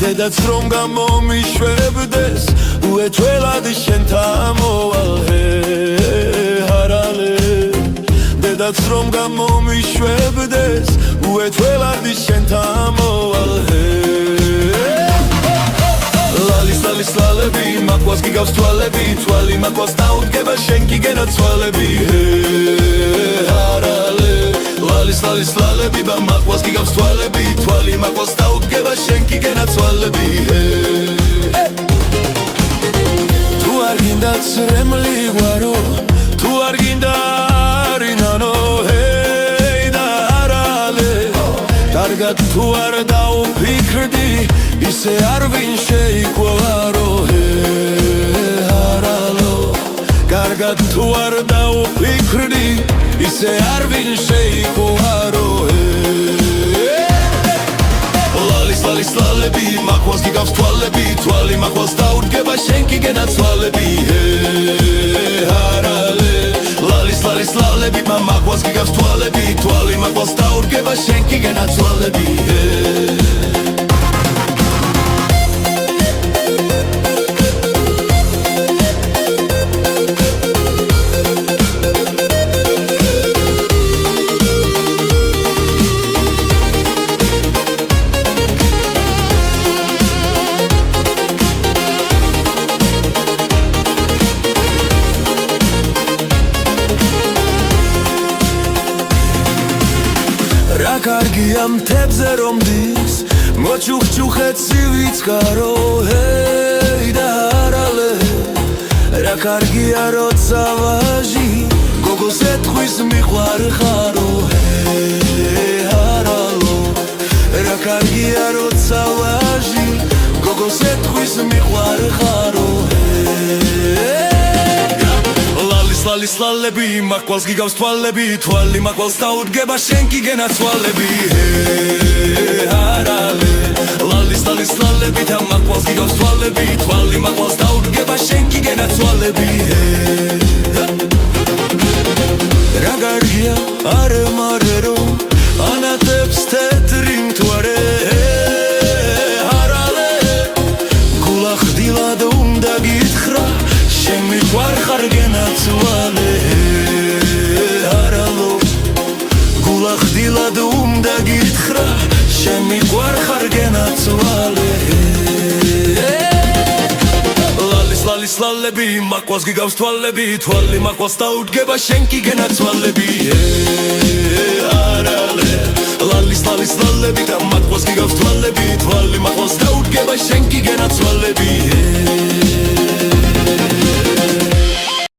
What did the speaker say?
დედაც რომ გამომიშვებდეს უეჭველად შენთან მოვალ ჰარალე დედაც რომ გამომიშვებდეს უეჭველად შენთან მოვალ ლალის ლალები მაკვას გიგავს თვალები თვალი მაკვას დაუდგება შენ გიგენა ცვალები ჰარალე ლალის ლალები მაკვას გიგავს თვალები თვალი მაკვას დაუდგება შენ გიგენა ცვალები თუ არ გინდა ცრემლი გვარო თუ არ გინდა რინანო და ჰარალე კარგად თუ არ დაუფიქრდი ისე არ ვინ შეიყვარო ჰარალო კარგად თუ არ დაუფიქრდი ისე არ ვინ შეიყვარო ლალის ლალები მაკვას გიგავს თვალები თვალი მაკვას დაუდგება შენ გიგენა ცვალები ჰარალე ლალის ლალები მაკვას გიგავს თვალები თვალი მაკვას დაუდგება შენ გიგენა ცვალები რა კარგია მთებზე რომ დის მოჩუხჩუხე ცივიწყარო და ჰარალე რა კარგია როცა ვაჟი გოგოს ეთქვის მიყვარხარო ჰარალო რა კარგია როცა ვაჟი გოგოს ეთქვის მიყვარხარო ლალის ლალები მაკვას გიგავს თვალები თვალი მაკვას დაუდგება შენ გიგენა ცვალები ჰარალე ლალის ლალები მაკვას გიგავს თვალები თვალი მაკვას დაუდგება შენ გიგენა ცვალები რა კარგია არ მარერო ანათებს თეთრი მთვარე ჰარალე გულახდილად უნდა გითხრა შენ მიყვარხარ გენა ცვალე ჰარალო გულახდილად უნდა გითხრა შენ მიყვარხარ გენა ცვალე ლალის ლალები მაკვას გიგავს თვალები თვალი მაკვას დაუდგება შენ გიგენა ცვალები ჰარალე ლალის ლალები მაკვას გიგავს თვალები თვალი მაკვას დაუდგება შენ გიგენა ცვალები